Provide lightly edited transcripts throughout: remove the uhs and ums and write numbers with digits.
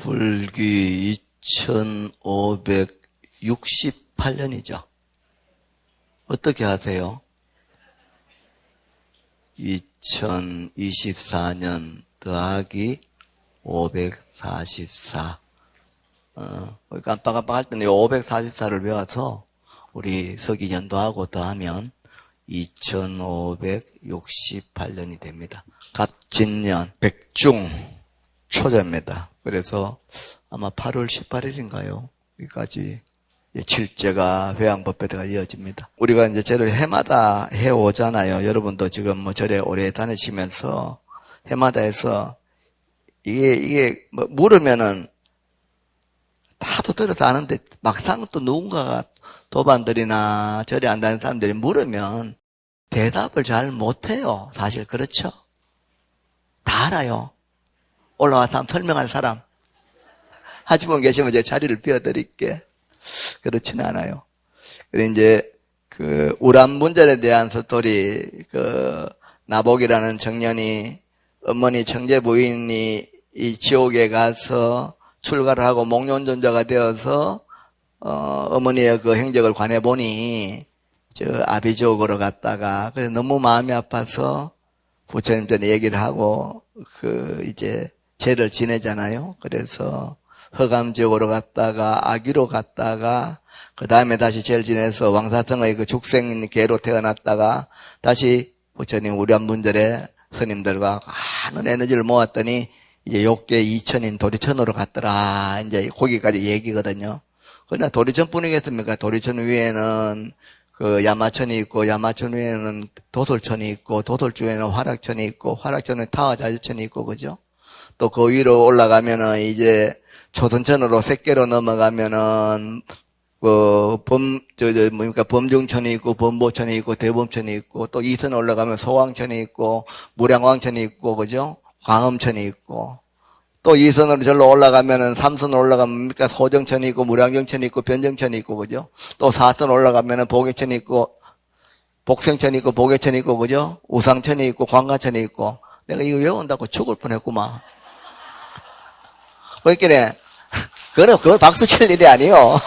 불기 2568년이죠. 어떻게 하세요? 2024년 더하기 544. 깜빡깜빡 할 때는 544를 외워서 우리 서기 연도하고 더하면 2568년이 됩니다. 갑진년 백중 초자입니다. 그래서 아마 8월 18일인가요? 여기까지 칠제가 회양법회가 이어집니다. 우리가 이제 절을 해마다 해오잖아요. 여러분도 지금 뭐 절에 오래 다니시면서 해마다 해서 이게 뭐 물으면은 다도 들어서 아는데 막상 또 누군가가 도반들이나 절에 안 다니는 사람들이 물으면 대답을 잘 못해요. 사실 그렇죠? 다 알아요. 올라와서 한번 설명할 사람. 하시분 계시면 제가 자리를 비워드릴게. 그렇지는 않아요. 그래 이제 그 우란문절에 대한 서토리, 나복이라는 청년이 어머니 청제 부인이 이 지옥에 가서 출가를 하고 목련존자가 되어서 어머니의 그 행적을 관해 보니 아비지옥으로 갔다가 그래서 너무 마음이 아파서 부처님 전에 얘기를 하고 이제 죄를 지내잖아요. 그래서 허감지옥으로 갔다가 아귀로 갔다가 그 다음에 다시 죄를 지내서 왕사성의 그 죽생계로 태어났다가 다시 부처님 우량문절에 스님들과 많은 에너지를 모았더니 이제 욕계 2000인 도리천으로 갔더라. 이제 거기까지 얘기거든요. 그러나 도리천 뿐이겠습니까? 도리천 위에는 그 야마천이 있고, 야마천 위에는 도솔천이 있고, 도솔 위에는 화락천이 있고, 화락천은 타화자주천이 있고, 그죠? 또 그 위로 올라가면은 이제 초선천으로 색계로 넘어가면은 범중천이 있고, 범보천이 있고, 대범천이 있고, 또 이선 올라가면 소왕천이 있고, 무량왕천이 있고, 그죠? 광음천이 있고, 또 이선으로 절로 올라가면은 삼선으로 올라가면 소정천이 있고, 무량정천이 있고, 변정천이 있고, 그죠? 또 사선 올라가면은 복액천이 있고, 복생천이 있고, 복액천이 있고, 그죠? 우상천이 있고, 광가천이 있고. 내가 이거 외운다고 죽을 뻔했구만. 그러니까 그건 박수 칠 일이 아니요.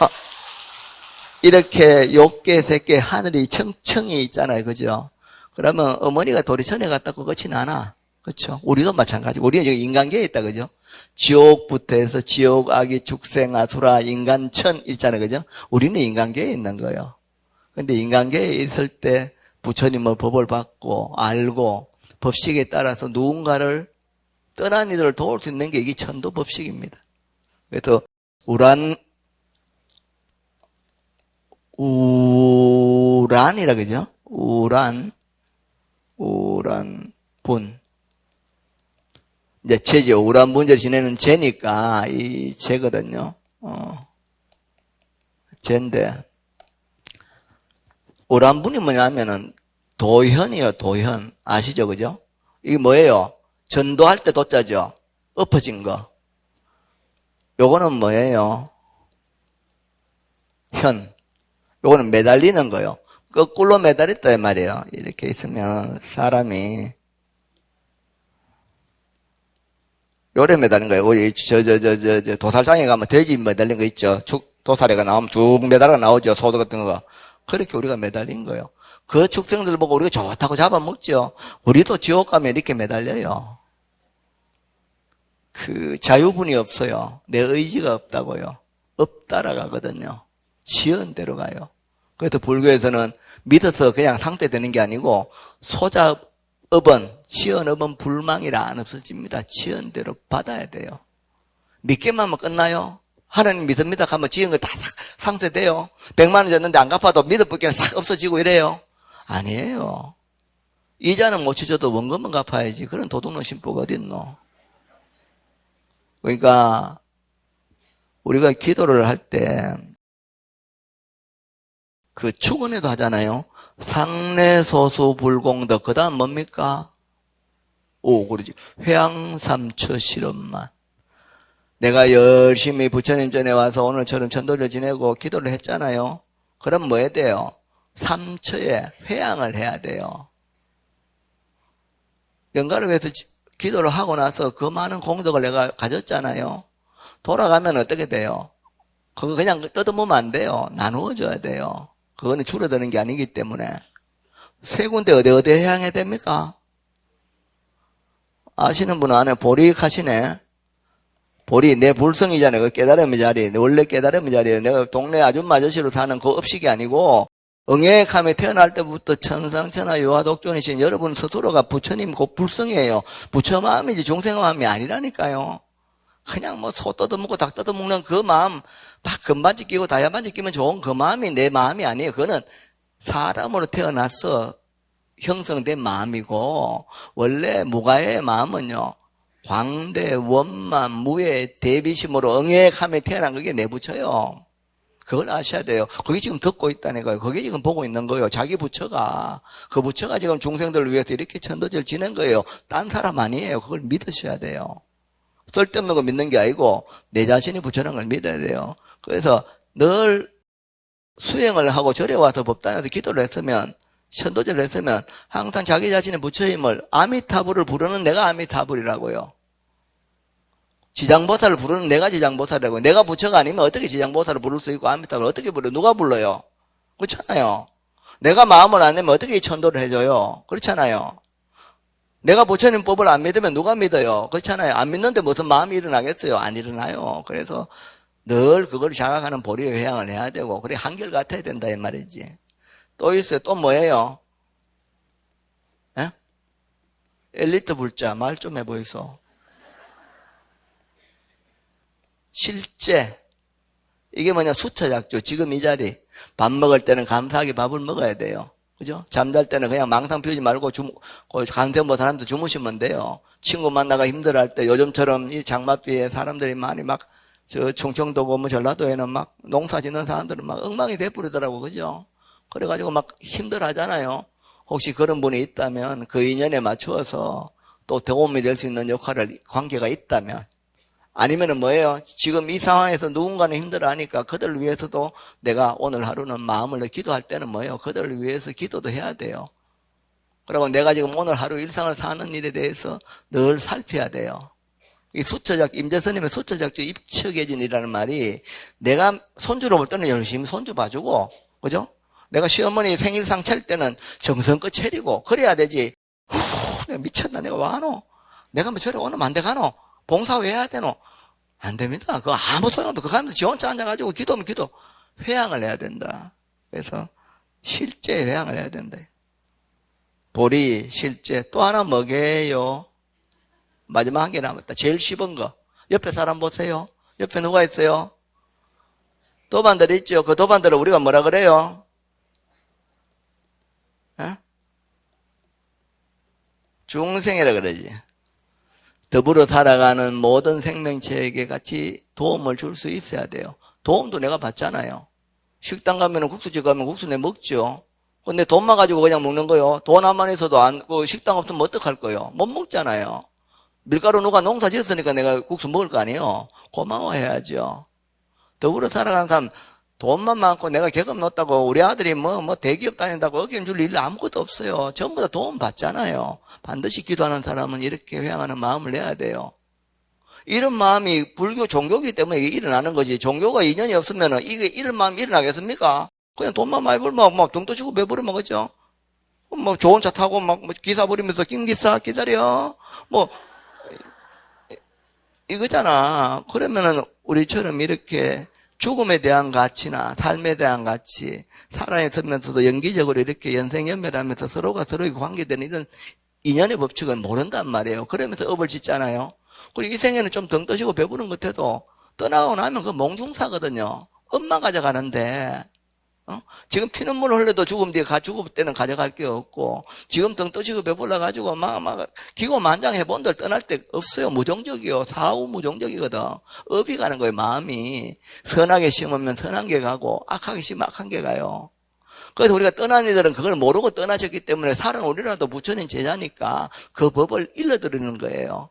이렇게 욕계, 색계, 하늘이 청청이 있잖아요. 그죠? 그러면 어머니가 도리천에 갔다고 그렇진 않아. 그렇죠? 우리도 마찬가지. 우리는 지금 인간계에 있다. 그죠? 지옥부터 해서 지옥, 아기, 축생, 아수라, 인간, 천 있잖아요. 그죠? 우리는 인간계에 있는 거예요. 근데 인간계에 있을 때 부처님의 법을 받고 알고 법식에 따라서 누군가를 떠난 이들을 도울 수 있는 게 이게 천도 법식입니다. 그래서 우란이라 그죠? 우란분. 이제 제죠. 우란분절 지내는 제니까 이 제거든요. 제인데 우란분이 뭐냐면은 도현이요. 도현 아시죠? 그죠? 이게 뭐예요? 전도할 때 도자죠. 엎어진 거. 요거는 뭐예요? 현. 요거는 매달리는 거요. 거꾸로 매달렸다 이 말이에요. 이렇게 있으면 사람이 요래 매달린 거예요. 도살장에 가면 돼지 매달린 거 있죠. 도살애가 나오면 쭉 매달아 나오죠. 소도 같은 거. 그렇게 우리가 매달린 거예요. 그 축생들 보고 우리가 좋다고 잡아먹죠. 우리도 지옥 가면 이렇게 매달려요. 그 자유분이 없어요. 내 의지가 없다고요. 따라가거든요. 지은 대로 가요. 그래서 불교에서는 믿어서 그냥 상태되는 게 아니고 소자업은 지연업은 불망이라 안 없어집니다. 지은 대로 받아야 돼요. 믿기만 하면 끝나요. 하나님 믿습니다 하면 지은 거 다 상태돼요. 100만 원 줬는데 안 갚아도 믿어보기엔 싹 없어지고 이래요. 아니에요. 이자는 못 쳐줘도 원금은 갚아야지. 그런 도둑놈 심보가 어딨노. 그러니까 우리가 기도를 할 때 그 축원에도 하잖아요. 상례소수불공덕. 그 다음 뭡니까? 그러지. 회양삼처 실험만. 내가 열심히 부처님 전에 와서 오늘처럼 천도를 지내고 기도를 했잖아요. 그럼 뭐 해야 돼요? 삼처에 회양을 해야 돼요. 영가를 위해서 기도를 하고 나서 그 많은 공덕을 내가 가졌잖아요. 돌아가면 어떻게 돼요? 그거 그냥 뜯어먹으면 안 돼요. 나누어줘야 돼요. 그거는 줄어드는 게 아니기 때문에. 세 군데 어디 해양해야 됩니까? 아시는 분은 아네. 보리하시네. 보리, 내 불성이잖아요. 그 깨달음의 자리. 원래 깨달음의 자리예요. 내가 동네 아줌마 아저씨로 사는 그 업식이 아니고, 응애감에 태어날 때부터 천상천하 유화독존이신 여러분 스스로가 부처님 곧 불성이에요. 부처 마음이지 중생 마음이 아니라니까요. 그냥 뭐 소 뜯어먹고 닭 뜯어먹는 그 마음, 막 금반지 끼고 다이아반지 끼면 좋은 그 마음이 내 마음이 아니에요. 그거는 사람으로 태어나서 형성된 마음이고, 원래 무가의 마음은요, 광대, 원만, 무의 대비심으로 응애감에 태어난 그게 내 부처요. 그걸 아셔야 돼요. 그게 지금 듣고 있다는 거예요. 그게 지금 보고 있는 거예요. 자기 부처가. 그 부처가 지금 중생들을 위해서 이렇게 천도제를 지낸 거예요. 딴 사람 아니에요. 그걸 믿으셔야 돼요. 쓸데없는 거 믿는 게 아니고 내 자신이 부처라는 걸 믿어야 돼요. 그래서 늘 수행을 하고 절에 와서 법당에서 기도를 했으면, 천도제를 했으면 항상 자기 자신의 부처임을, 아미타불을 부르는 내가 아미타불이라고요. 지장보살을 부르는 내가 지장보살이라고요. 내가 부처가 아니면 어떻게 지장보살을 부를 수 있고 아미타불을 어떻게 불러요? 누가 불러요? 그렇잖아요. 내가 마음을 안 내면 어떻게 천도를 해줘요? 그렇잖아요. 내가 부처님 법을 안 믿으면 누가 믿어요? 그렇잖아요. 안 믿는데 무슨 마음이 일어나겠어요? 안 일어나요. 그래서 늘 그걸 자각하는 보리의 회양을 해야 되고, 그래 한결 같아야 된다 이 말이지. 또 있어요. 또 뭐예요? 에? 엘리트 불자 말 좀 해보이소. 실제. 이게 뭐냐? 수처작조. 지금 이 자리. 밥 먹을 때는 감사하게 밥을 먹어야 돼요. 그죠? 잠잘 때는 그냥 망상 피우지 말고 간세모 사람도 주무시면 돼요. 친구 만나가 힘들어할 때 요즘처럼 이 장맛비에 사람들이 많이 막 충청도 보면 전라도에는 막 농사 짓는 사람들은 막 엉망이 돼버리더라고. 그죠? 그래가지고 막 힘들어 하잖아요. 혹시 그런 분이 있다면 그 인연에 맞추어서 또 도움이 될 수 있는 역할을, 관계가 있다면, 아니면은 뭐예요? 지금 이 상황에서 누군가는 힘들어 하니까 그들을 위해서도 내가 오늘 하루는 마음을 기도할 때는 뭐예요? 그들을 위해서 기도도 해야 돼요. 그리고 내가 지금 오늘 하루 일상을 사는 일에 대해서 늘 살펴야 돼요. 이 수처작, 임재스님의 수처작조 입척해진이라는 말이, 내가 손주로 볼 때는 열심히 손주 봐주고, 그죠? 내가 시어머니 생일상 차릴 때는 정성껏 차리고, 그래야 되지. 내가 미쳤나? 내가 와 하노? 내가 뭐 저래 오늘 안 돼 가노? 봉사 왜 해야 되노? 안 됩니다. 그거 아무 소용없어. 그거 하면서 지 혼자 앉아가지고 기도하면 기도. 회양을 해야 된다. 그래서 실제 회양을 해야 된다. 보리, 실제. 또 하나 뭐게요? 마지막 한 개 남았다. 제일 쉬운 거. 옆에 사람 보세요. 옆에 누가 있어요? 도반들 있죠? 그 도반들을 우리가 뭐라 그래요? 에? 중생이라 그러지. 더불어 살아가는 모든 생명체에게 같이 도움을 줄 수 있어야 돼요. 도움도 내가 받잖아요. 식당 가면 국수집 가면 국수 내 먹죠. 근데 돈만 가지고 그냥 먹는 거요. 돈 한만 있어도 식당 없으면 어떡할 거요? 못 먹잖아요. 밀가루 누가 농사 지었으니까 내가 국수 먹을 거 아니에요. 고마워해야죠. 더불어 살아가는 사람, 돈만 많고 내가 계급 넣었다고 우리 아들이 뭐 대기업 다닌다고 어기줄 일 아무것도 없어요. 전부 다 도움 받잖아요. 반드시 기도하는 사람은 이렇게 회양하는 마음을 내야 돼요. 이런 마음이 불교 종교이기 때문에 이게 일어나는 거지. 종교가 인연이 없으면 이게 이런 마음이 일어나겠습니까? 그냥 돈만 많이 벌면 막 등 떠시고 배부르면 그죠? 뭐 좋은 차 타고 막 기사 부리면서 김기사 기다려. 뭐 이거잖아. 그러면은 우리처럼 이렇게 죽음에 대한 가치나 삶에 대한 가치, 살아있으면서도 연기적으로 이렇게 연생연멸하면서 서로가 서로에게 관계되는 이런 인연의 법칙은 모른단 말이에요. 그러면서 업을 짓잖아요. 그리고 이 생에는 좀 등 떠시고 배부른 것 같아도 떠나고 나면 그 몽중사거든요. 엄마 가져가는데, 지금 피눈물 흘려도 죽을 때는 가져갈 게 없고, 지금 등 떠시고 배불러가지고 막 기고만장해 본들 떠날 때 없어요. 무정적이요. 사후무정적이거든. 업이 가는 거예요, 마음이. 선하게 심으면 선한 게 가고, 악하게 심으면 악한 게 가요. 그래서 우리가 떠난 이들은 그걸 모르고 떠나셨기 때문에 살은 우리라도 부처님 제자니까 그 법을 일러드리는 거예요.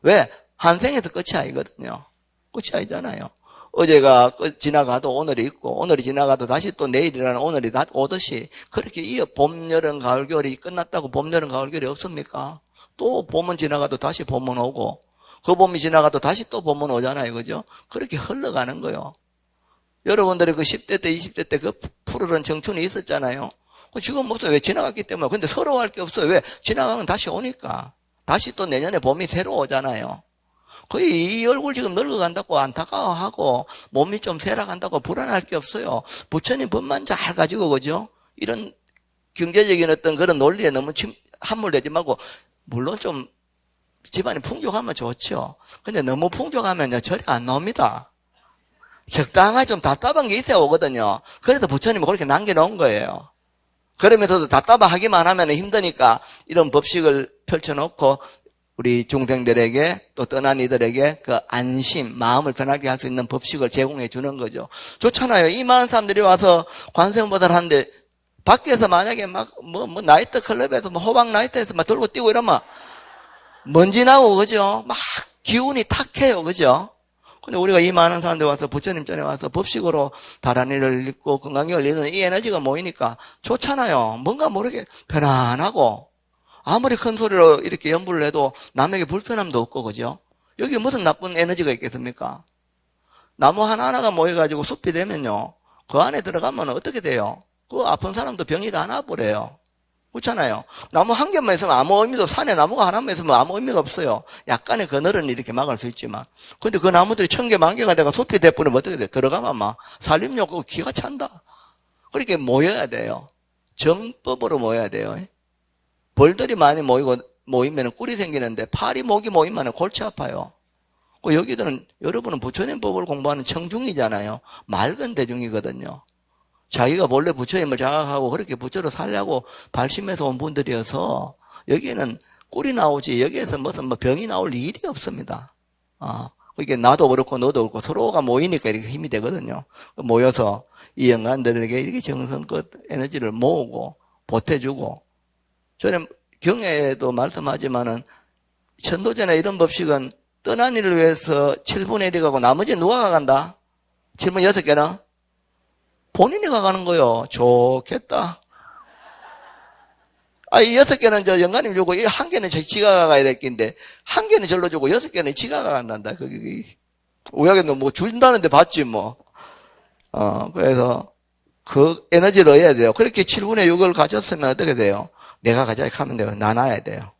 왜? 한 생에서 끝이 아니거든요. 끝이 아니잖아요. 어제가 지나가도 오늘이 있고, 오늘이 지나가도 다시 또 내일이라는 오늘이 다 오듯이, 그렇게 봄, 여름, 가을, 겨울이 끝났다고 봄, 여름, 가을, 겨울이 없습니까? 또 봄은 지나가도 다시 봄은 오고, 그 봄이 지나가도 다시 또 봄은 오잖아요. 그죠? 그렇게 흘러가는 거예요. 여러분들이 그 10대 때, 20대 때 그 푸르른 청춘이 있었잖아요. 지금 없어요. 왜? 지나갔기 때문에. 근데 서러워할 게 없어요. 왜? 지나가면 다시 오니까. 다시 또 내년에 봄이 새로 오잖아요. 거의 이 얼굴 지금 늙어간다고 안타까워하고 몸이 좀 세락한다고 불안할 게 없어요. 부처님 법만 잘 가지고, 그죠? 이런 경제적인 어떤 그런 논리에 너무 함몰되지 말고, 물론 좀 집안이 풍족하면 좋죠. 근데 너무 풍족하면요, 절이 안 나옵니다. 적당하게 좀 답답한 게 있어야 오거든요. 그래서 부처님은 그렇게 남겨놓은 거예요. 그러면서도 답답하기만 하면 힘드니까 이런 법식을 펼쳐놓고 우리 중생들에게 또 떠난 이들에게 그 안심, 마음을 편하게 할 수 있는 법식을 제공해 주는 거죠. 좋잖아요. 이 많은 사람들이 와서 관세음보살 하는데 밖에서 만약에 막 나이트 클럽에서 호박 나이트에서 막 들고 뛰고 이러면 먼지 나고, 그죠? 막 기운이 탁해요. 그죠? 근데 우리가 이 많은 사람들 와서 부처님 전에 와서 법식으로 다란이를 읽고 건강경을 읽는 이 에너지가 모이니까 좋잖아요. 뭔가 모르게 편안하고 아무리 큰 소리로 이렇게 연부를 해도 남에게 불편함도 없고, 그죠? 여기 무슨 나쁜 에너지가 있겠습니까? 나무 하나하나가 모여가지고 숲이 되면요, 그 안에 들어가면 어떻게 돼요? 그 아픈 사람도 병이 다 나버려요. 그렇잖아요. 나무 한 개만 있으면 아무 의미도 없어. 산에 나무가 하나만 있으면 아무 의미가 없어요. 약간의 그늘은 이렇게 막을 수 있지만. 근데 그 나무들이 1000개, 10,000개가 돼가 숲이 돼버리면 어떻게 돼? 들어가면 막 산림욕하고 기가 찬다. 그렇게 모여야 돼요. 정법으로 모여야 돼요. 벌들이 많이 모이면 꿀이 생기는데 파리, 목이 모이면 골치 아파요. 여기들은, 여러분은 부처님 법을 공부하는 청중이잖아요. 맑은 대중이거든요. 자기가 원래 부처님을 자각하고 그렇게 부처로 살려고 발심해서 온 분들이어서 여기에는 꿀이 나오지 여기에서 무슨 병이 나올 일이 없습니다. 이게 나도 그렇고 너도 그렇고 서로가 모이니까 이렇게 힘이 되거든요. 모여서 이 영간들에게 이렇게 정성껏 에너지를 모으고 보태주고, 저는 경애에도 말씀하지만은 천도제나 이런 법식은 떠난 일을 위해서 7분의 1이 가고 나머지 누가 가간다? 7분 6개나? 본인이 가가는 거요. 좋겠다. 이 6개는 저 영가님 주고, 이 1개는 지가 가야 될 낀데, 1개는 절로 주고, 6개는 지가 가간단다. 우야겠노 뭐 준다는데 받지 뭐. 그래서 그 에너지를 얻어야 돼요. 그렇게 7분의 6을 가졌으면 어떻게 돼요? 내가 가자고 하면 돼요. 나눠야 돼요.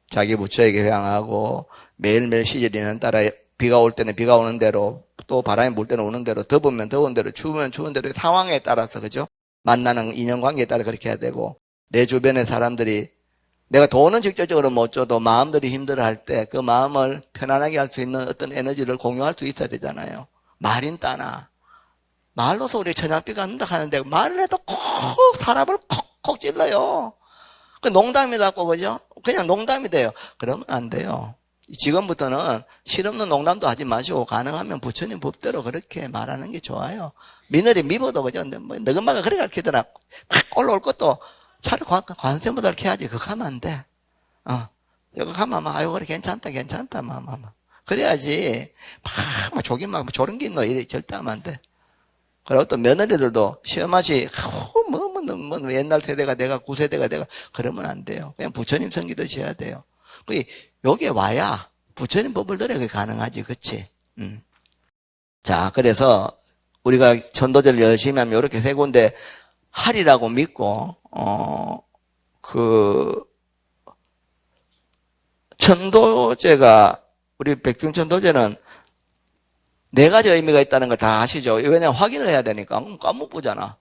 자기 부처에게 회향하고, 매일매일 시절이는 따라 비가 올 때는 비가 오는 대로, 또 바람이 불 때는 오는 대로, 더우면 더운 대로, 추우면 추운 대로 상황에 따라서, 그죠? 만나는 인연관계에 따라 그렇게 해야 되고, 내 주변의 사람들이 내가 돈은 직접적으로 못 줘도 마음들이 힘들어할 때 그 마음을 편안하게 할 수 있는 어떤 에너지를 공유할 수 있어야 되잖아요. 말인 따나. 말로서 우리 천양비가 한다 하는데 말을 해도 콕 사람을 콕콕 찔러요. 그 농담이라고, 그죠? 그냥 농담이 돼요. 그러면 안 돼요. 지금부터는 실없는 농담도 하지 마시고 가능하면 부처님 법대로 그렇게 말하는 게 좋아요. 며느리 미워도, 그죠? 너희 엄마가 그래 가르치더라. 팍 올라올 것도 차라리 관세음보살 해야지. 그거 하면 안 돼. 이거 하면 아유 그래 괜찮다 그래야지. 막 조긴 조른 게 있노 이래 절대 하면 안 돼. 그리고 어떤 며느리들도 시험하시 뭐 옛날 세대가 내가 9세대가 내가 그러면 안 돼요. 그냥 부처님 섬기듯이 해야 돼요. 여기에 와야 부처님 법을 들어야 그게 가능하지. 그치? 자, 그래서 우리가 전도제를 열심히 하면 이렇게 세 군데 하리라고 믿고, 천도제가, 우리 백중천도제는 네 가지 의미가 있다는 걸 다 아시죠? 왜냐면 확인을 해야 되니까. 까먹보잖아.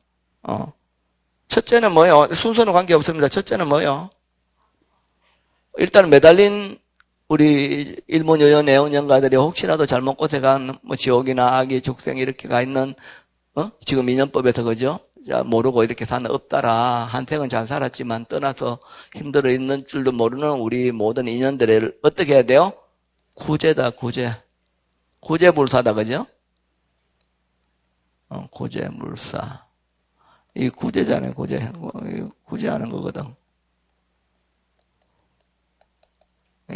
첫째는 뭐예요? 순서는 관계없습니다. 첫째는 뭐예요? 일단 매달린 우리 일문여연 내원연가들이 혹시라도 잘못 곳에 간 지옥이나 악이 죽생 이렇게 가 있는 지금 인연법에서, 그죠? 자, 모르고 이렇게 사는 없다라. 한생은 잘 살았지만 떠나서 힘들어 있는 줄도 모르는 우리 모든 인연들을 어떻게 해야 돼요? 구제다, 구제. 구제불사다, 그죠? 구제불사. 이 구제잖아요, 구제. 구제하는 거거든.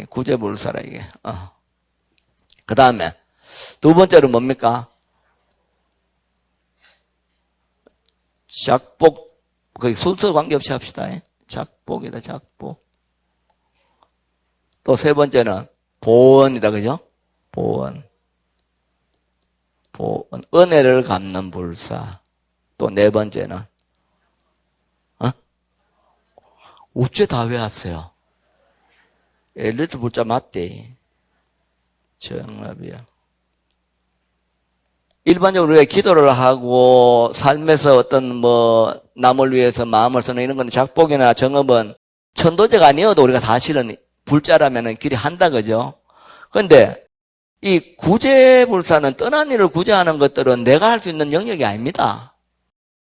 구제불사라, 이게. 그 다음에, 두 번째로 뭡니까? 작복, 거기 순서 관계없이 합시다. 작복이다, 작복. 또 세 번째는 보원이다, 그죠? 보은, 은혜를 갚는 불사. 또 네 번째는, 어째 다 외웠어요? 엘리트 불자 맞대. 정합이야. 일반적으로 우리가 기도를 하고 삶에서 어떤 남을 위해서 마음을 쓰는 이런 건 작복이나 정업은 천도제가 아니어도 우리가 사실은 불자라면 길이 한다 그죠? 그런데 이 구제불사는 떠난 일을 구제하는 것들은 내가 할 수 있는 영역이 아닙니다.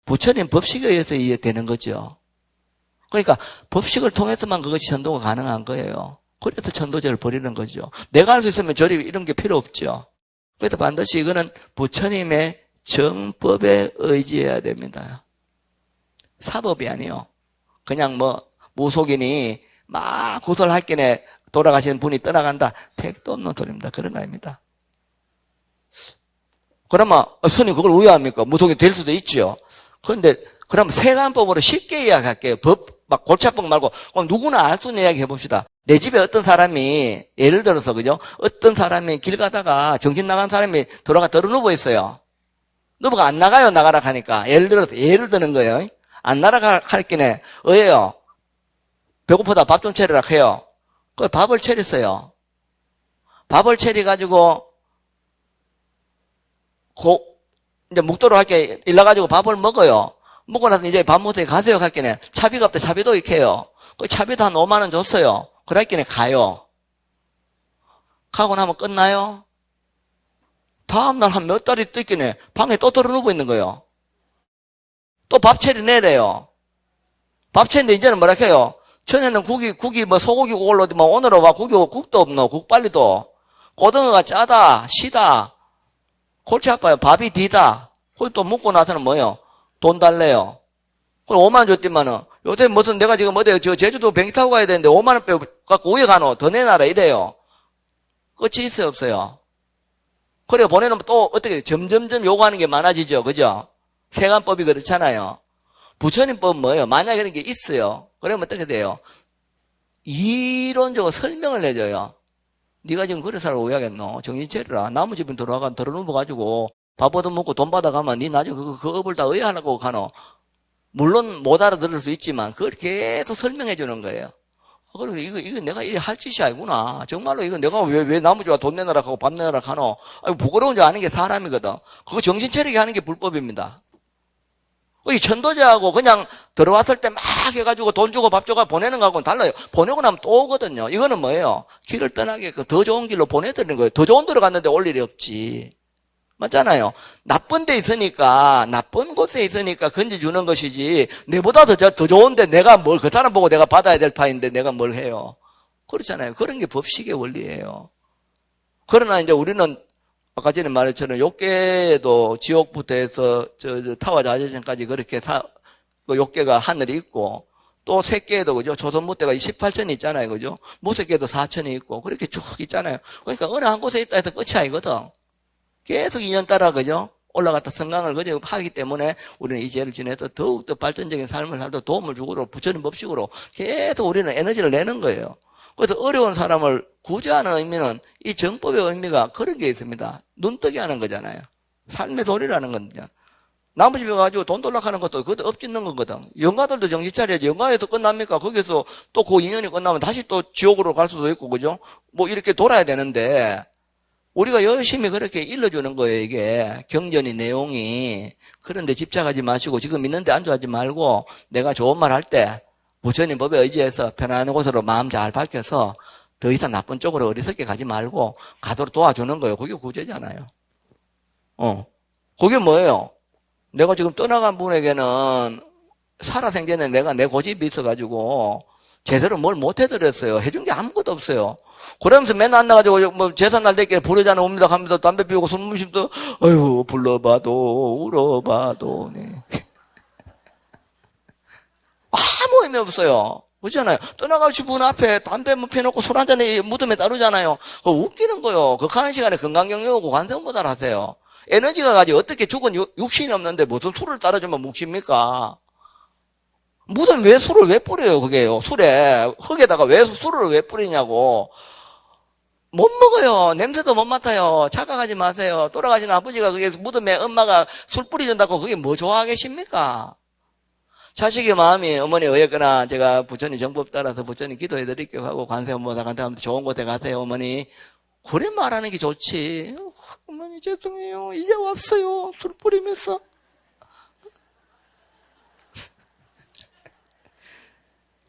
부처님 법식에 의해서 이해되는 거죠. 그러니까 법식을 통해서만 그것이 천도가 가능한 거예요. 그래서 천도제를 버리는 거죠. 내가 할 수 있으면 저리 이런 게 필요 없죠. 그래서 반드시 이거는 부처님의 정법에 의지해야 됩니다. 사법이 아니요. 그냥 무속인이 막 구설학견에 돌아가시는 분이 떠나간다. 택도 없는 소리입니다. 그런 거 아닙니다. 그러면 스님 그걸 왜 합니까? 무속이 될 수도 있죠. 그런데 그럼 세간법으로 쉽게 이야기할게요. 막 골차법 말고 그럼 누구나 알 수 있는 이야기 해봅시다. 내 집에 어떤 사람이 예를 들어서 그죠? 어떤 사람이 길 가다가 정신 나간 사람이 들어가 누워 있어요. 누워가 안 나가요. 나가라 하니까 예를 드는 거예요. 안 나가라 할게네 어예요. 배고프다 밥 좀 차리라 해요. 그 밥을 차렸어요. 밥을 차려가지고 이제 묵도록 할게 일러가지고 밥을 먹어요. 먹고 나서 이제 밥 먹으러 가세요. 할게네 차비가 없대. 차비도 이렇게 해요. 그 차비도 한 5만 원 줬어요. 그랬기에 가요. 가고 나면 끝나요? 다음날 한 몇 달이 뜨기네 방에 또 들어누고 있는 거예요. 또 밥 차려내래요. 밥 차리는데 이제는 뭐라 해요? 전에는 국이 소고기 올라오지 오늘은 와 국도 없노. 국 빨리도. 고등어가 짜다, 시다. 골치 아파요. 밥이 디다. 거기 또 묵고 나서는 뭐예요? 돈 달래요. 그럼 5만 원 줬더만은 요새 무슨 내가 지금 제주도 비행기 타고 가야 되는데 5만 원 빼고 갖고 우에 가노. 더 내놔라 이래요. 끝이 있어요 없어요? 그래 보내놓으면 또 어떻게 점점점 요구하는 게 많아지죠. 그죠? 세간법이 그렇잖아요. 부처님법은 뭐예요? 만약에 그런 게 있어요. 그러면 어떻게 돼요? 이론적으로 설명을 해줘요. 네가 지금 그래 살아 오야겠노? 정신 차리라. 나무 집에 들어가 누워가지고 밥 얻어먹고 돈 받아가면 네 나중에 그 업을 다 의하라고 가노. 물론 못 알아들을 수 있지만 그걸 계속 설명해 주는 거예요. 그리고 이거 내가 할 짓이 아니구나. 정말로 이거 내가 왜 나무주와 돈 내놔라 하고 밥 내놔라 하노. 부끄러운 줄 아는 게 사람이거든. 그거 정신 차리게 하는 게 불법입니다. 이 천도제하고 그냥 들어왔을 때 막 해가지고 돈 주고 밥 주고 보내는 거하고는 달라요. 보내고 나면 또 오거든요. 이거는 뭐예요? 길을 떠나게 더 좋은 길로 보내드리는 거예요. 더 좋은 데로 갔는데 올 일이 없지. 맞잖아요. 나쁜 데 있으니까, 나쁜 곳에 있으니까 건져주는 것이지, 내보다 더 좋은데 내가 그 사람 보고 내가 받아야 될 파인데 내가 뭘 해요. 그렇잖아요. 그런 게 법식의 원리예요. 그러나 이제 우리는 아까 전에 말했처럼 욕계도 지옥부터 해서 타와자재전까지 그렇게 그 욕계가 하늘이 있고 또 색계에도 그죠 조선무대가 18천이 있잖아요. 그죠 무색계도 4천이 있고 그렇게 쭉 있잖아요. 그러니까 어느 한 곳에 있다 해서 끝이 아니거든. 계속 인연 따라 그죠 올라갔다 성강을 그저 하기 때문에 우리는 이 죄를 지내서 더욱더 발전적인 삶을 살도 도움을 주고 부처님 법식으로 계속 우리는 에너지를 내는 거예요. 그래서 어려운 사람을 구제하는 의미는 이 정법의 의미가 그런 게 있습니다. 눈뜨게 하는 거잖아요. 삶의 도리라는 건요. 나무 집에 가지고 돈 돌락하는 것도 그것도 엎짓는 거거든. 영가들도 정신 차려야지. 영가에서 끝납니까? 거기서 또 그 인연이 끝나면 다시 또 지옥으로 갈 수도 있고 그죠? 이렇게 돌아야 되는데 우리가 열심히 그렇게 일러주는 거예요. 이게 경전이 내용이. 그런데 집착하지 마시고 지금 있는데 안주하지 말고 내가 좋은 말 할 때 부처님 법에 의지해서 편안한 곳으로 마음 잘 밝혀서 더 이상 나쁜 쪽으로 어리석게 가지 말고 가도록 도와주는 거예요. 그게 구제잖아요. 그게 뭐예요? 내가 지금 떠나간 분에게는 살아생전에 내가 내 고집이 있어가지고 제대로 뭘 못 해드렸어요. 해준 게 아무것도 없어요. 그러면서 맨날 안 나가지고 재산 날 때께 부르자는 옵니다 하면서 담배 피우고 술 마시면서 어휴 불러봐도 울어봐도 네. 아무 의미 없어요. 그렇잖아요. 떠나가신 분 앞에 담배 피워놓고 술 한잔에 무덤에 따르잖아요. 그거 웃기는 거요. 극하는 시간에 건강경영하고 관세음보달 하세요. 에너지가 가지고 어떻게 죽은 육신이 없는데 무슨 술을 따라주면 묵십니까? 무덤 왜 술을 왜 뿌려요, 그게요? 술에, 흙에다가 왜 술을 왜 뿌리냐고. 못 먹어요. 냄새도 못 맡아요. 착각하지 마세요. 돌아가신 아버지가 그게 무덤에 엄마가 술 뿌려준다고 그게 뭐 좋아하겠습니까? 자식의 마음이 어머니 어쨌거나 제가 부처님 정법 따라서 부처님 기도해 드릴게요 하고 관세 엄마한테 좋은 곳에 가세요 어머니. 그래 말하는 게 좋지. 어머니 죄송해요. 이제 왔어요. 술 뿌리면서.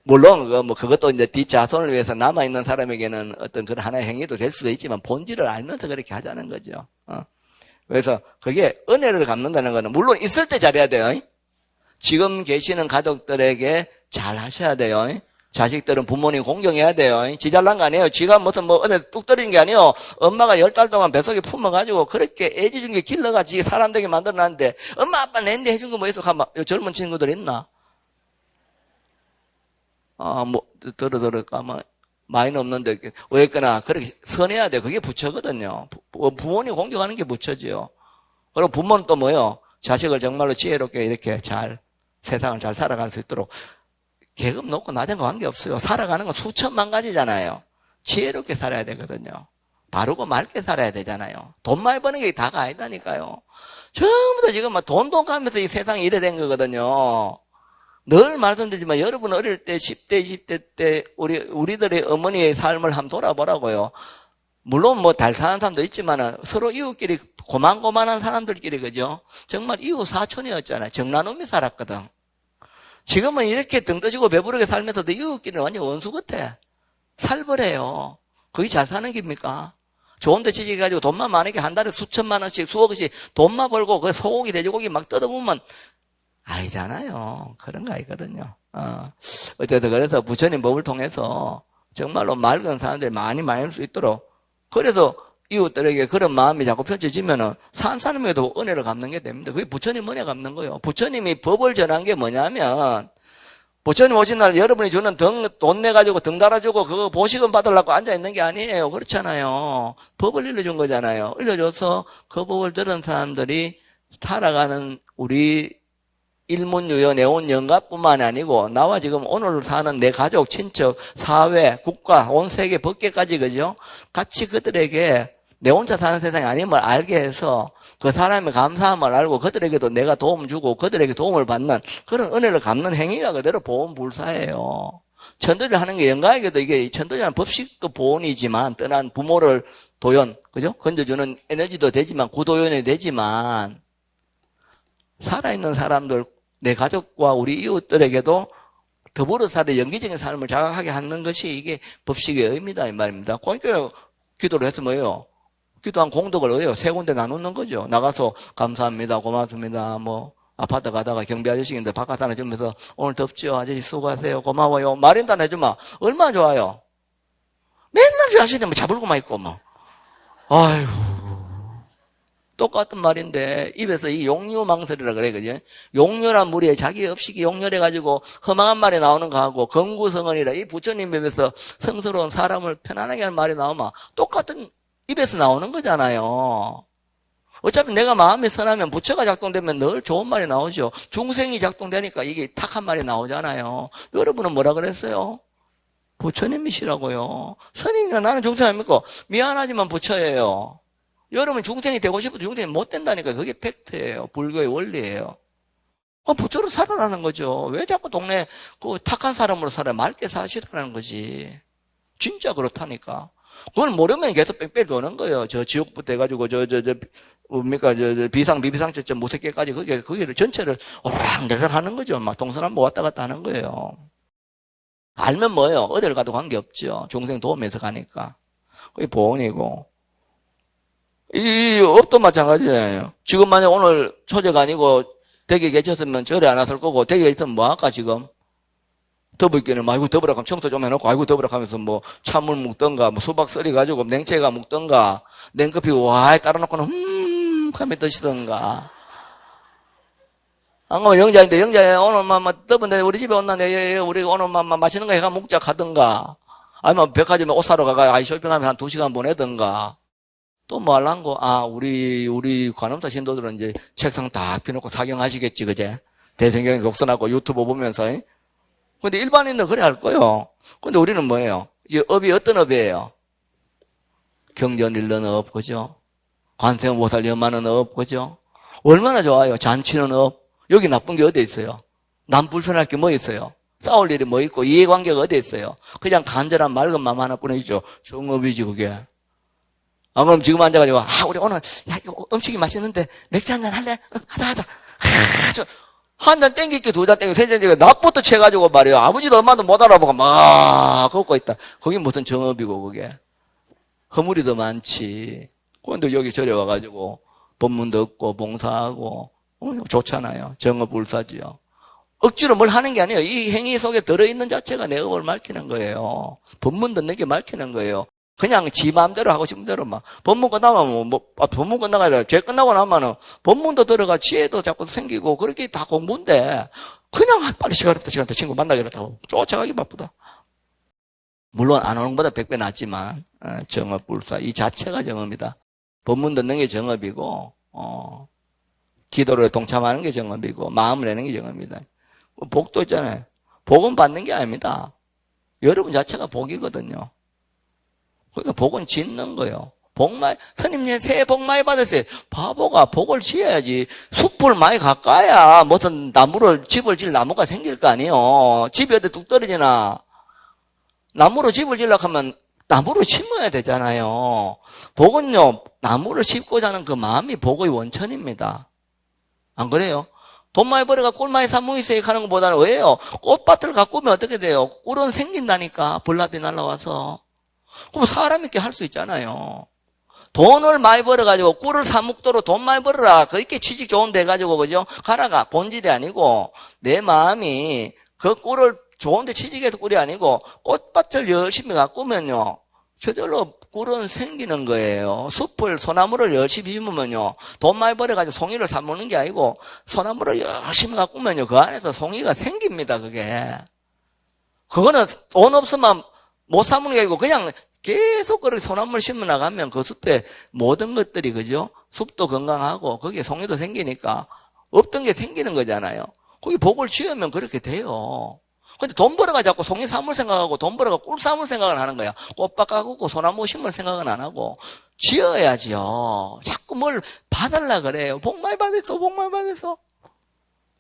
물론 그것도 이제 뒷자손을 위해서 남아있는 사람에게는 어떤 그런 하나의 행위도 될 수도 있지만 본질을 알면서 그렇게 하자는 거죠. 그래서 그게 은혜를 갚는다는 거는 물론 있을 때 잘해야 돼요. 지금 계시는 가족들에게 잘 하셔야 돼요. 자식들은 부모님 공경해야 돼요. 지 잘난 거 아니에요. 지가 무슨 은혜 뚝 떨어진 게 아니에요. 엄마가 10달 동안 뱃속에 품어가지고 그렇게 애지중 게 길러가지고 사람 되게 만들어놨는데 엄마 아빠 내인데 해준 거 뭐 있어? 가만 젊은 친구들 있나? 까마 많이는 없는데 어쨌거나 그렇게 선해야 돼. 그게 부처거든요. 부모님 공경하는 게 부처지요. 그리고 부모는 또 뭐요? 자식을 정말로 지혜롭게 이렇게 잘 세상을 잘 살아갈 수 있도록 계급 높고 낮은 거 관계없어요. 살아가는 건 수천만 가지잖아요. 지혜롭게 살아야 되거든요. 바르고 맑게 살아야 되잖아요. 돈 많이 버는 게 다가 아니다니까요. 전부 다 지금 막 돈 가면서 이 세상이 이래 된 거거든요. 늘 말씀드리지만 여러분 어릴 때 10대, 20대 때 우리들의 어머니의 삶을 한번 돌아보라고요. 물론 잘 사는 사람도 있지만 서로 이웃끼리 고만고만한 사람들끼리 그죠? 정말 이웃 사촌이었잖아요. 정나눔이 살았거든. 지금은 이렇게 등 떠지고 배부르게 살면서도 이웃끼리는 완전 원수 같아. 살벌해요. 그게 잘 사는 겁니까? 좋은 데 취직해가지고 돈만 많으게 한 달에 수천만 원씩 수억씩 돈만 벌고 그 소고기 돼지고기 막 뜯어보면 아니잖아요. 그런 거 아니거든요. 어쨌든 그래서 부처님 법을 통해서 정말로 맑은 사람들이 많이 할 수 있도록 그래서 이웃들에게 그런 마음이 자꾸 펼쳐지면은 산 사람에도 은혜를 갚는 게 됩니다. 그게 부처님 은혜 갚는 거예요. 부처님이 법을 전한 게 뭐냐면 부처님 오신 날 여러분이 주는 돈 내가지고 등 달아주고 그거 보시금 받으려고 앉아있는 게 아니에요. 그렇잖아요. 법을 일러준 거잖아요. 일러줘서 그 법을 들은 사람들이 살아가는 우리 일문유여 내온 영가뿐만 아니고 나와 지금 오늘 사는 내 가족, 친척, 사회, 국가, 온 세계 법계까지 그죠? 같이 그들에게 내 혼자 사는 세상이 아님을 알게 해서 그 사람의 감사함을 알고 그들에게도 내가 도움 주고 그들에게 도움을 받는 그런 은혜를 갚는 행위가 그대로 보온불사예요. 천도를 하는 게 영가에게도 이게 천도라는 법식도 보온이지만 떠난 부모를 도연, 그죠? 건져주는 에너지도 되지만 구도연이 되지만 살아있는 사람들 내 가족과 우리 이웃들에게도 더불어 사는 영기적인 삶을 자각하게 하는 것이 이게 법식의 의미다 이 말입니다. 그러니까 기도를 해서 뭐예요? 기도한 공덕을 어요? 세 군데 나누는 거죠. 나가서 감사합니다, 고맙습니다. 아파트 가다가 경비 아저씨인데 바깥 하나 주면서 오늘 덥죠? 아저씨 수고하세요. 고마워요. 말인단 해주면 얼마나 좋아요. 맨날 저 아저씨는 잡을고만 있고 아이고. 똑같은 말인데 입에서 이 용유망설이라 그래 그죠? 용유란 무리에 자기 업식이 용렬해가지고 허망한 말이 나오는 거하고 건구성언이라 이 부처님 입에서 성스러운 사람을 편안하게 하는 말이 나오면 똑같은 입에서 나오는 거잖아요. 어차피 내가 마음이 선하면 부처가 작동되면 늘 좋은 말이 나오죠. 중생이 작동되니까 이게 탁한 말이 나오잖아요. 여러분은 뭐라 그랬어요? 부처님이시라고요. 스님이야 나는 중생 아닙니까? 미안하지만 부처예요. 여러분 중생이 되고 싶어도 중생이 못 된다니까. 그게 팩트예요. 불교의 원리예요. 부처로 살아라는 거죠. 왜 자꾸 동네 그 탁한 사람으로 살아요? 맑게 사시라는 거지. 진짜 그렇다니까. 그걸 모르면 계속 뺑뺑 도는 거예요. 저 지옥부터 해가지고 뭡니까 비상 비비상처럼 무색계까지 거기를 전체를 오락내락 하는 거죠. 막 동서남북 왔다 갔다 하는 거예요. 알면 뭐예요? 어딜 가도 관계없죠. 중생 도움에서 가니까. 그게 보온이고. 이 업도 마찬가지잖아요. 지금 만약 오늘 초제가 아니고 댁에 계셨으면 절에 안 왔을 거고 댁에 있으면 뭐 할까 지금? 더블기는 아이고 더블라 하면 청소 좀 해놓고 아이고 더블라 하면서 찬물 묵던가 수박 썰이 가지고 냉채가 묵던가 냉커피 와 따라놓고는 하면 드시던가. 안 가면 영자인데 영자에 오늘 더블인데 우리 집에 온나 우리 오늘 맛있는 거 해가 먹자 가던가 아니면 백화점에 옷 사러 가가 아이 쇼핑하면 한 2시간 보내던가. 또 뭐 할란고? 우리 관음사 신도들은 이제 책상 딱 펴놓고 사경하시겠지, 그제? 대성경 독서하고 유튜브 보면서. 근데 일반인은 그래 할 거요. 근데 우리는 뭐예요? 이 업이 어떤 업이에요? 경전 일러는 업, 그죠? 관세음보살 연마는 업, 그죠? 얼마나 좋아요. 잔치는 업. 여기 나쁜 게 어디 있어요? 남 불편할 게 뭐 있어요? 싸울 일이 뭐 있고 이해관계가 어디 있어요? 그냥 간절한 맑은 마음 하나뿐이죠. 정업이지 그게. 아, 그럼 지금 앉아가지고 우리 오늘 야 이거 음식이 맛있는데 맥주 한잔 할래? 하자. 한 잔 땡길게, 두 잔 땡기고, 세 잔 땡기고, 낮부터 채가지고 말이에요. 아버지도 엄마도 못 알아보고 막 걷고 있다. 그게 무슨 정업이고, 그게. 허물이 더 많지. 그런데 여기 저래 와가지고, 법문 듣고, 봉사하고, 좋잖아요. 정업불사지요. 억지로 뭘 하는 게 아니에요. 이 행위 속에 들어있는 자체가 내 업을 밝히는 거예요. 법문 듣는 게 밝히는 거예요. 그냥 지 마음대로 하고 싶은 대로 막. 법문 끝나면 법문 끝나가 아니라 죄 끝나고 나면은 법문도 들어가 지혜도 자꾸 생기고 그렇게 다 공부인데 그냥 빨리 시간 없다 친구 만나기로 하고 쫓아가기 바쁘다. 물론 안 오는 것보다 100배 낫지만 정업불사 이 자체가 정업이다. 법문 듣는 게 정업이고 기도를 동참하는 게 정업이고 마음을 내는 게 정업이다. 복도 있잖아요. 복은 받는 게 아닙니다. 여러분 자체가 복이거든요. 그러니까 복은 짓는 거예요. 스님님 새해 복 많이 받으세요. 바보가 복을 지어야지. 숲을 많이 가까야 무슨 집을 질 나무가 생길 거 아니에요. 집이 어디 뚝 떨어지나. 나무로 집을 지려고 하면 나무를 심어야 되잖아요. 복은요, 나무를 심고자 하는 그 마음이 복의 원천입니다. 안 그래요? 돈 많이 벌어가 꿀 많이 사모이세요 하는 것보다는 왜요? 꽃밭을 가꾸면 어떻게 돼요? 꿀은 생긴다니까. 벌나비 날라와서. 그럼 사람 있게 할 수 있잖아요. 돈을 많이 벌어가지고 꿀을 사먹도록 돈 많이 벌어라. 그렇게 취직 좋은 데 가지고, 그죠? 가라가 본질이 아니고, 내 마음이 그 꿀을 좋은 데 취직해서 꿀이 아니고, 꽃밭을 열심히 가꾸면요. 저절로 꿀은 생기는 거예요. 숲을, 소나무를 열심히 심으면요. 돈 많이 벌어가지고 송이를 사먹는 게 아니고, 소나무를 열심히 가꾸면요. 그 안에서 송이가 생깁니다, 그게. 그거는 돈 없으면 못 사먹는 게 아니고, 그냥 계속 그렇게 소나무를 심어 나가면 그 숲에 모든 것들이, 그죠? 숲도 건강하고, 거기에 송이도 생기니까, 없던 게 생기는 거잖아요. 거기 복을 지으면 그렇게 돼요. 근데 돈 벌어가 자꾸 송이 사물 생각하고, 돈 벌어가 꿀 사물 생각을 하는 거야. 꽃밭 가꾸고 소나무 심을 생각은 안 하고, 지어야지요. 자꾸 뭘 받으려 그래요. 복 많이 받았어, 복 많이 받았어.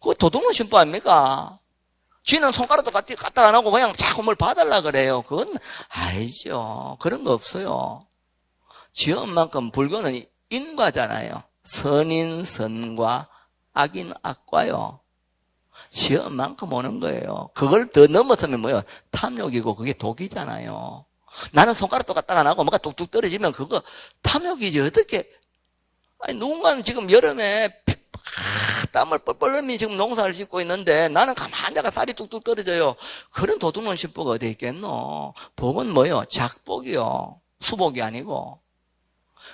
그거 도둑놈 심보 아닙니까? 쥐는 손가락도 갖다 안 하고 그냥 자꾸 뭘 봐달라 그래요. 그건 아니죠. 그런 거 없어요. 지은 만큼 불교는 인과잖아요. 선인 선과 악인 악과요. 지은 만큼 오는 거예요. 그걸 더 넘어서면 뭐예요? 탐욕이고 그게 독이잖아요. 나는 손가락도 갖다 안 하고 뭔가 뚝뚝 떨어지면 그거 탐욕이지. 어떻게. 아니, 누군가는 지금 여름에 땀을 뻘뻘 흘리며 지금 농사를 짓고 있는데 나는 가만히 앉아가 살이 뚝뚝 떨어져요. 그런 도둑놈 신보가 어디 있겠노? 복은 뭐요? 작복이요. 수복이 아니고.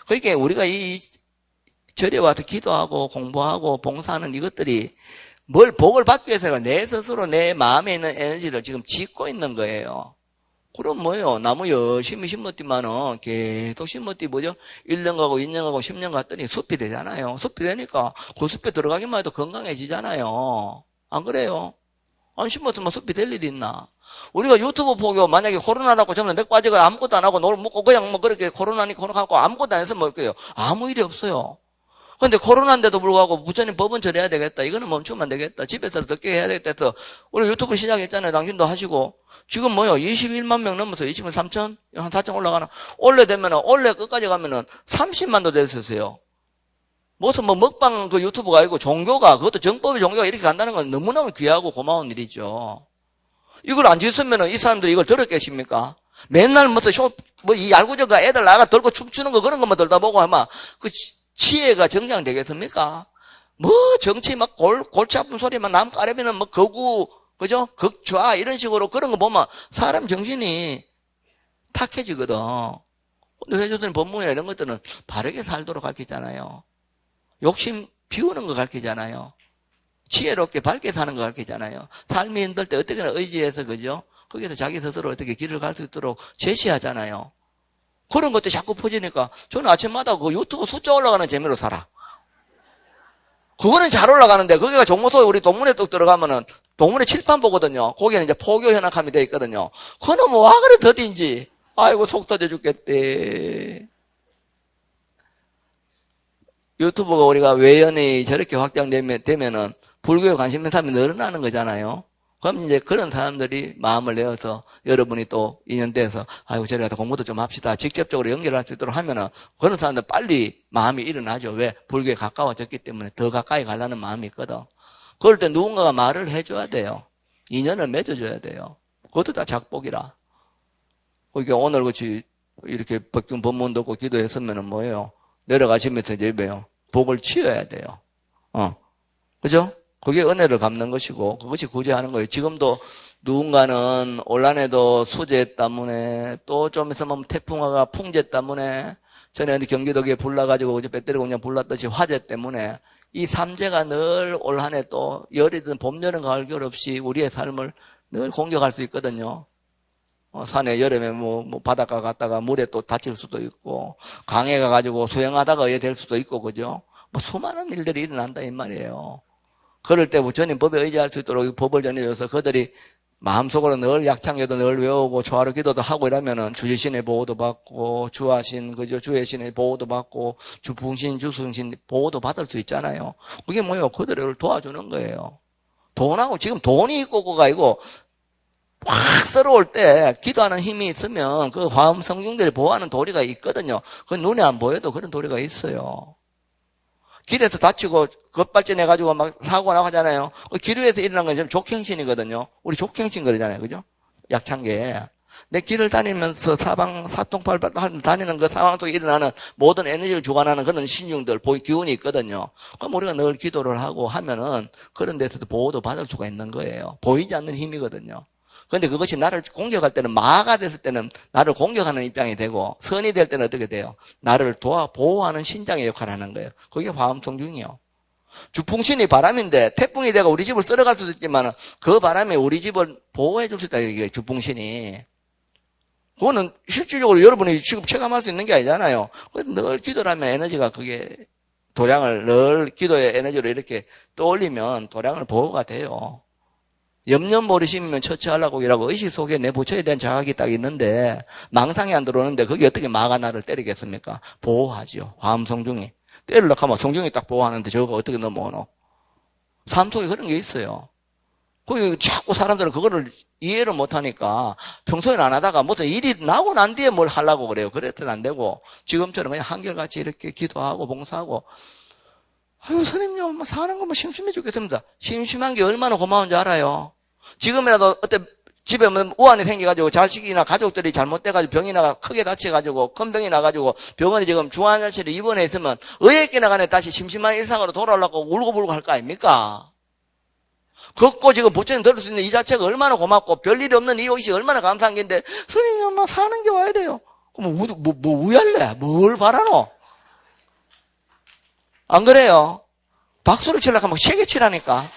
그러니까 우리가 이 절에 와서 기도하고 공부하고 봉사하는 이것들이 뭘 복을 받기 위해서 내 스스로 내 마음에 있는 에너지를 지금 짓고 있는 거예요. 그럼 뭐요? 나무 열심히 심었더만은 계속 심었더니 뭐죠? 1년 가고 2년 가고 10년 갔더니 숲이 되잖아요. 숲이 되니까 그 숲에 들어가기만 해도 건강해지잖아요. 안 그래요? 안 심었으면 숲이 될 일이 있나? 우리가 유튜브 보고 만약에 코로나라고 전부 맥 빠지고 아무것도 안 하고 놀 먹고 그냥 뭐 그렇게 코로나니 코로나하고 아무것도 안 했으면 뭐 어때요? 아무 일이 없어요. 근데 코로나인데도 불구하고 부처님 법은 절해야 되겠다. 이거는 멈추면 안 되겠다. 집에서 듣게 해야 되겠다 해서 우리 유튜브 시작했잖아요. 당신도 하시고. 지금 뭐요? 21만 명 넘어서 20만 3천? 한 4천 올라가나? 올해 되면은, 올해 끝까지 가면은 30만도 됐었어요. 무슨 뭐 먹방 그 유튜브가 아니고 종교가, 그것도 정법의 종교가 이렇게 간다는 건 너무너무 귀하고 고마운 일이죠. 이걸 안 지었으면은 이 사람들이 이걸 들었겠습니까? 맨날 이 얄구저가 애들 나가 들고 춤추는 거 그런 것만 들다 보고 아마 그 지혜가 정장되겠습니까? 뭐 정치 막 골치 아픈 소리만 남 까려면은 뭐 거구, 그죠? 극좌 이런 식으로 그런 거 보면 사람 정신이 탁해지거든. 근데 회조선의 법문이나 이런 것들은 바르게 살도록 가르치잖아요. 욕심 비우는 거 가르치잖아요. 지혜롭게 밝게 사는 거 가르치잖아요. 삶이 힘들 때 어떻게나 의지해서, 그죠? 거기서 자기 스스로 어떻게 길을 갈 수 있도록 제시하잖아요. 그런 것도 자꾸 퍼지니까 저는 아침마다 그 유튜브 숫자 올라가는 재미로 살아. 그거는 잘 올라가는데 거기가 종모소에 우리 동문회 뚝 들어가면은 동문회 칠판 보거든요. 거기는 이제 포교 현악함이 되어 있거든요. 그거는 뭐 와 그래 더딘지. 아이고 속 터져 죽겠대. 유튜브가 우리가 외연이 저렇게 확장되면은 불교에 관심 있는 사람이 늘어나는 거잖아요. 그럼 이제 그런 사람들이 마음을 내어서 여러분이 또 인연돼서 아이고 저리 가서 공부도 좀 합시다. 직접적으로 연결할 수 있도록 하면은 그런 사람들 빨리 마음이 일어나죠. 왜? 불교에 가까워졌기 때문에 더 가까이 가려는 마음이 있거든. 그럴 때 누군가가 말을 해줘야 돼요. 인연을 맺어줘야 돼요. 그것도 다 작복이라. 그러니까 오늘 그렇지 이렇게 백중 법문 듣고 기도했으면은 뭐예요? 내려가시면서 이제 뭐예요? 복을 취해야 돼요. 그죠? 그게 은혜를 갚는 것이고 그것이 구제하는 거예요. 지금도 누군가는 올한해도 수재 때문에 또 좀 있으면 태풍화가 풍재 때문에 전에 경기도에 불나가지고 배터리가 그냥 불났듯이 화재 때문에 이 삼재가 늘 올 한해 또 열이든 봄, 여름, 가을, 겨울 없이 우리의 삶을 늘 공격할 수 있거든요. 산에 여름에 바닷가 갔다가 물에 또 다칠 수도 있고 강에 가가지고 수영하다가 애 될 수도 있고 그죠? 수많은 일들이 일어난다 이 말이에요. 그럴 때 부처님 법에 의지할 수 있도록 법을 전해줘서 그들이 마음속으로 늘 약창에도 늘 외우고 초하루 기도도 하고 이러면은 주지신의 보호도 받고 주하신 그죠? 주의 신의 보호도 받고 주풍신 주승신 보호도 받을 수 있잖아요. 그게 뭐예요? 그들을 도와주는 거예요. 돈하고 지금 돈이 있고 그가 아니고 확 들어올 때 기도하는 힘이 있으면 그 화엄성중들이 보호하는 도리가 있거든요. 그 눈에 안 보여도 그런 도리가 있어요. 길에서 다치고 급발진해가지고 막 사고가 나가잖아요. 그 길 위에서 일어난 건 족행신이거든요. 우리 족행신 그러잖아요. 그죠? 약창계. 내 길을 다니면서 사통팔 다니는 그 상황 속에 일어나는 모든 에너지를 주관하는 그런 신중들, 기운이 있거든요. 그럼 우리가 늘 기도를 하고 하면은 그런 데서도 보호도 받을 수가 있는 거예요. 보이지 않는 힘이거든요. 그런데 그것이 나를 공격할 때는 마가 됐을 때는 나를 공격하는 입장이 되고 선이 될 때는 어떻게 돼요? 나를 보호하는 신장의 역할을 하는 거예요. 그게 화엄성중이요. 주풍신이 바람인데 태풍이 되고 우리 집을 쓸어갈 수도 있지만 그 바람이 우리 집을 보호해 줄 수 있다. 이게 주풍신이. 그거는 실질적으로 여러분이 지금 체감할 수 있는 게 아니잖아요. 늘 기도를 하면 에너지가 그게 도량을 늘 기도의 에너지로 이렇게 떠올리면 도량을 보호가 돼요. 염려버리심이면 처치하려고이라고 의식 속에 내 부처에 대한 자각이 딱 있는데 망상이 안 들어오는데 그게 어떻게 마가 나를 때리겠습니까? 보호하지요. 화엄성중이. 때리려고 하면 성중이 딱 보호하는데 저거 어떻게 넘어오노? 삶 속에 그런 게 있어요. 거기 자꾸 사람들은 그거를 이해를 못하니까 평소에는 안 하다가 무슨 일이 나고 난 뒤에 뭘 하려고 그래요. 그랬더니 안 되고 지금처럼 그냥 한결같이 이렇게 기도하고 봉사하고 아유 선생님 사는 거 심심해 죽겠습니다. 심심한 게 얼마나 고마운 줄 알아요. 지금이라도 어때 집에 우환이 생겨가지고 자식이나 가족들이 잘못돼가지고 병이 나가 크게 다쳐가지고 큰 병이 나가지고 병원에 지금 중환자실에 입원해 있으면 의외끼나 간에 다시 심심한 일상으로 돌아오려고 울고불고 할 거 아닙니까? 걷고 지금 부처님 들을 수 있는 이 자체가 얼마나 고맙고 별일이 없는 이 옷이 얼마나 감사한 게인데 선생님 엄마 사는 게 와야 돼요. 그럼 뭐 우할래? 뭘 바라노? 안 그래요? 박수를 치려고 하면 세게 치라니까.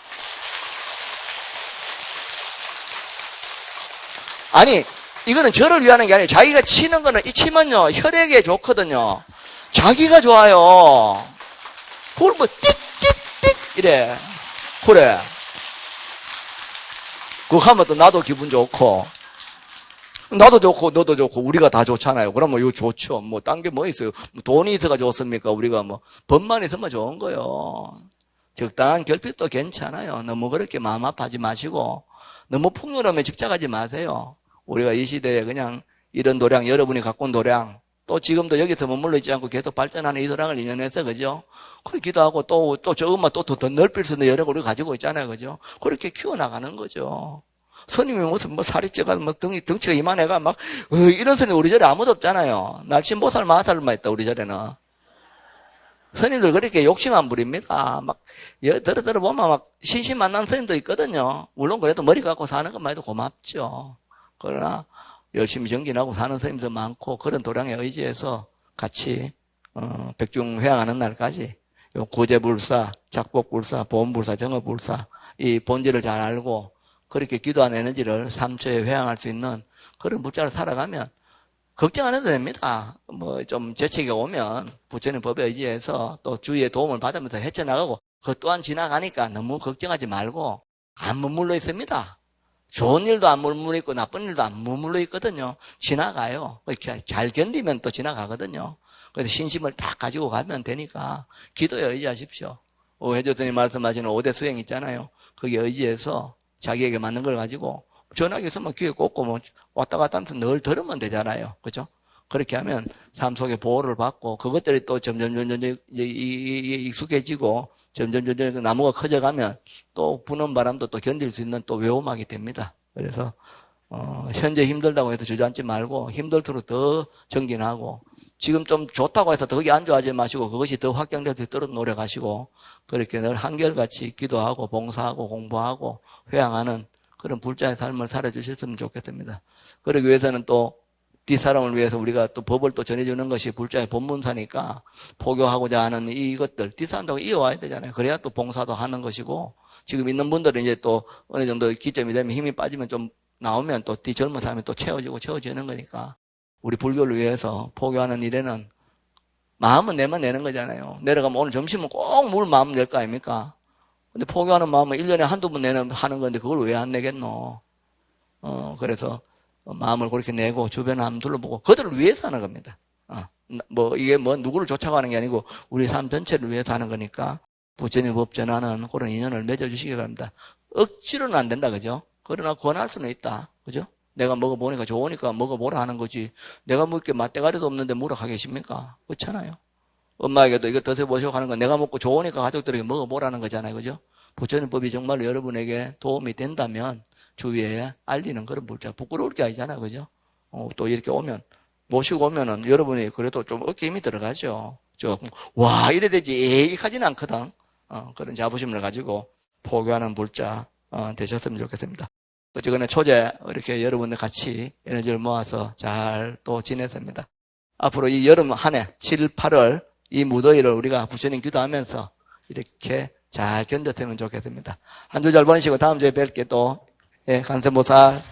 아니 이거는 저를 위하는 게 아니에요. 자기가 치는 거는 이 치면요 혈액에 좋거든요. 자기가 좋아요. 그걸 뭐 띡띡띡 이래. 그래. 그거 하면 또 나도 기분 좋고 나도 좋고 너도 좋고 우리가 다 좋잖아요. 그러면 이거 좋죠. 뭐 딴 게 뭐 있어요. 돈이 있어가 좋습니까? 우리가 뭐 법만 있으면 좋은 거요. 적당한 결핍도 괜찮아요. 너무 그렇게 마음 아파하지 마시고 너무 풍요로움에 집착하지 마세요. 우리가 이 시대에 그냥 이런 도량 여러분이 갖고 온 도량 또 지금도 여기서 머물러 있지 않고 계속 발전하는 이 도량을 인연해서 그죠? 그 기도하고 또 조금만 또 더 넓힐 수 있는 여력을 우리가 가지고 있잖아요. 그죠? 그렇게 키워나가는 거죠. 스님이 무슨 살이 쪄가 덩치가 이만해가 이런 스님 우리 절에 아무도 없잖아요. 날씬보살 마살만 있다 우리 절에는. 스님들 그렇게 욕심 안 부립니다. 들어보면 신심 만난 스님도 있거든요. 물론 그래도 머리 갖고 사는 것만 해도 고맙죠. 그러나 열심히 정진하고 사는 스님도 많고 그런 도량에 의지해서 같이 백중 회양하는 날까지 구제불사, 작복불사, 보험불사, 정업불사 이 본질을 잘 알고 그렇게 기도한 에너지를 3초에 회양할 수 있는 그런 불자를 살아가면 걱정 안 해도 됩니다. 좀 재채기가 오면 부처님 법에 의지해서 또 주위의 도움을 받으면서 헤쳐나가고 그 또한 지나가니까 너무 걱정하지 말고 안 머물러 있습니다. 좋은 일도 안 머물러 있고 나쁜 일도 안 머물러 있거든요. 지나가요. 잘 견디면 또 지나가거든요. 그래서 신심을 딱 가지고 가면 되니까 기도에 의지하십시오. 해조선이 말씀하시는 5대 수행 있잖아요. 거기에 의지해서 자기에게 맞는 걸 가지고 전화기 있으면 귀에 꽂고 뭐 왔다 갔다 하면서 늘 들으면 되잖아요. 그죠? 그렇게 하면 삶 속에 보호를 받고 그것들이 또 점점 익숙해지고 점점 그 나무가 커져가면 또 부는 바람도 또 견딜 수 있는 또 외호막이 됩니다. 그래서 현재 힘들다고 해서 주저앉지 말고 힘들도록 더 정진하고 지금 좀 좋다고 해서 거기 안주하지 마시고 그것이 더 확장될 수 있도록 노력하시고 그렇게 늘 한결같이 기도하고 봉사하고 공부하고 회양하는 그런 불자의 삶을 살아주셨으면 좋겠습니다. 그러기 위해서는 또 뒷사람을 위해서 우리가 또 법을 또 전해주는 것이 불자의 본문사니까 포교하고자 하는 이것들 뒷사람하고 이어와야 되잖아요. 그래야 또 봉사도 하는 것이고 지금 있는 분들은 이제 또 어느 정도 기점이 되면 힘이 빠지면 좀 나오면 또 뒤 젊은 사람이 또 채워지는 거니까 우리 불교를 위해서 포교하는 일에는 마음은 내만 내는 거잖아요. 내려가면 오늘 점심은 꼭 물 마음 낼 거 아닙니까? 근데 포교하는 마음은 1년에 한두 번 하는 건데 그걸 왜 안 내겠노? 그래서 마음을 그렇게 내고 주변을 한번 둘러보고 그들을 위해서 하는 겁니다. 이게 누구를 쫓아가는 게 아니고 우리 삶 전체를 위해서 하는 거니까 부처님 법 전하는 그런 인연을 맺어주시기 바랍니다. 억지로는 안 된다, 그죠? 그러나 권할 수는 있다, 그죠? 내가 먹어보니까 좋으니까 먹어보라 하는 거지. 내가 먹게 맛대가리도 없는데 뭐라 하겠습니까? 그렇잖아요. 엄마에게도 이거 드셔보시고 하는 건 내가 먹고 좋으니까 가족들에게 먹어보라는 거잖아요, 그죠? 부처님 법이 정말 여러분에게 도움이 된다면 주위에 알리는 그런 불자 부끄러울 게 아니잖아요, 그죠? 또 이렇게 모시고 오면은 여러분이 그래도 좀 어깨 힘이 들어가죠. 와, 이래 되지, 에이, 하지는 않거든. 그런 자부심을 가지고 포교하는 불자, 되셨으면 좋겠습니다. 어쨌거나 초제, 이렇게 여러분들 같이 에너지를 모아서 잘 또 지냈습니다. 앞으로 이 여름 한 해, 7, 8월, 이 무더위를 우리가 부처님 기도하면서 이렇게 잘 견뎠으면 좋겠습니다. 한 주 잘 보내시고 다음 주에 뵐게 또, 간세모살.